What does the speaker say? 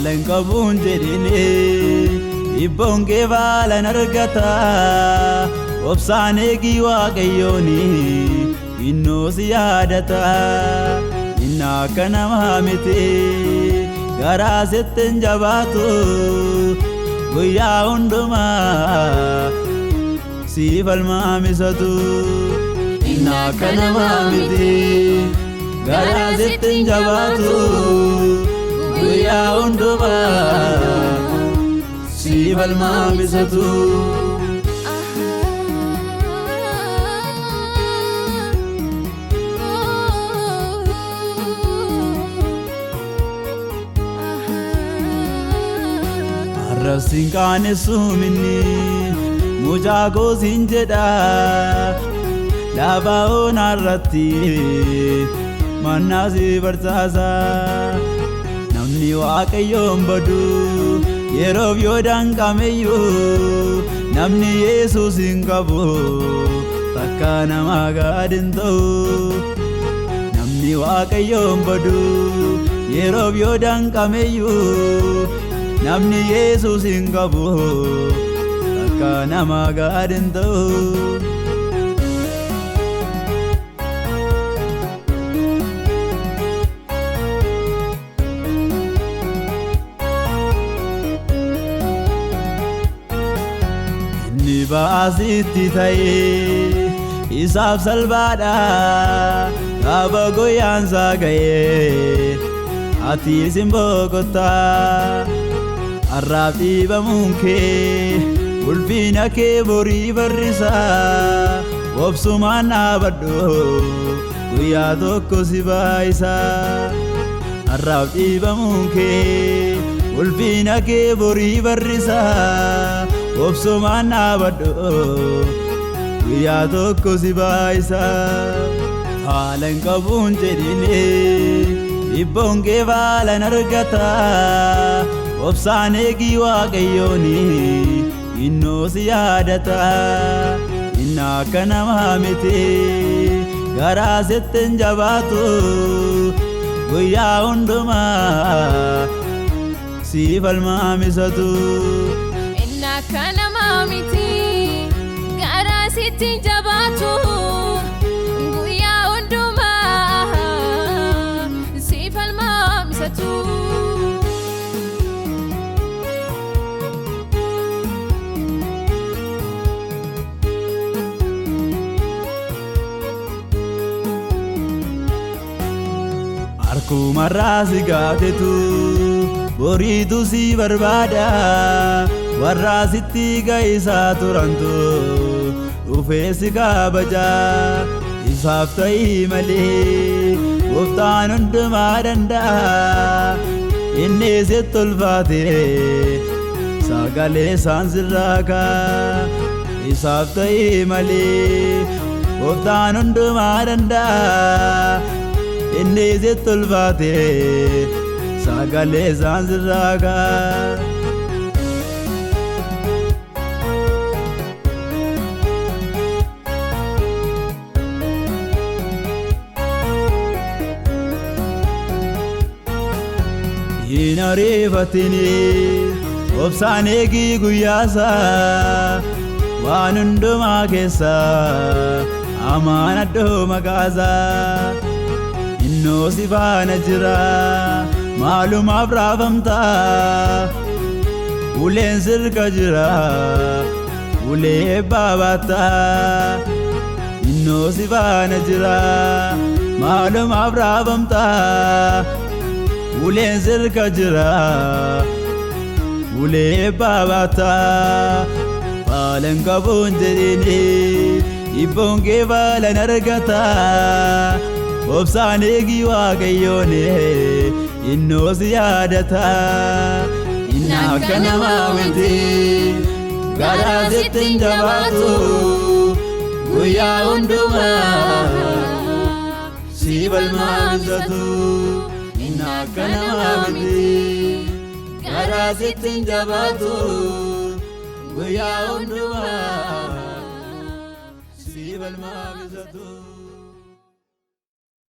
haalan qabuun jedhine dhibboon kee baalan argata obsaan eegii waaqayyooni innoo si yaadata inna akka namaa miti garaa setteen jabaatu guyyaa hundumaa si falmaamisatu inna akka namaa miti garaa setteen jabaatu guyyaa hundumaa si falmaamisatu Arrabsiin qaanessu minni mucaa goosiin jedha dhaabaa oonarratti mannaa si barsaasa namni waaqayyoon badu yeroof yoo danqameyyuu namni Yesuus hin qabu takka namaa gaadhin ta'u namni waaqayyoon badu yeroof yoo danqameyyuu namni Yesuus hin qabu takka namaa gaadhin ta'u inni baasitti ta'ee isaaf salphaadha gaafa guyyaansaa ga'ee ati isin boqottaa arraaf dhiibamuun kee ulfina kee borii barrisa obsumaan dhaabadhu guyyaa tokko si baay'isa arraaf dhiibamuun kee ulfina kee borii barrisa obsumaan dhaabadhu guyyaa tokko si baay'isa haalan qabuun jedhine dhibboon kee baalan argata obsaan eegii waaqayyooni innoo si yaadata inna akka namaa miti garaa setteen jabaatu guyyaa hundumaa si falmaamisatu inna akka namaa miti garaa setteen jabaatu guyyaa hundumaa si falmaamisatu Harkumarraa si gaatetu boriitu si barbaada warra sitti ga'isaa turantu dhufee si kabaja isaaf ta'ii malee gooftaan hundumaa danda'a inni sitti ulfaate sagalee isaan sirraa ka'a isaaf ta'ii malee gooftaan hundumaa danda'a inni sitti ulfaate sagalee isaan sirraa ka'a hin ariifatini obsaan eegii guyyaasaa waan hundumaa keessaa amaanaddoo maqaasaa innoo si faana jira maalumaaf raafamtaa uleen sirka jira ulee baabaattaa innoo si faana jira maalumaaf raafamtaa uleen sirka jira ulee baabaattaa haalan qabuun jedhine dhibboon kee baalan argata obsaan eegii waaqayyooni innoo si yaadata inna akka namaa miti garaa setteen jabaatu guyyaa hundumaa si falmaamisatu inna akka namaa miti garaa setteen jabaatu guyyaa hundumaa si falmaamisatu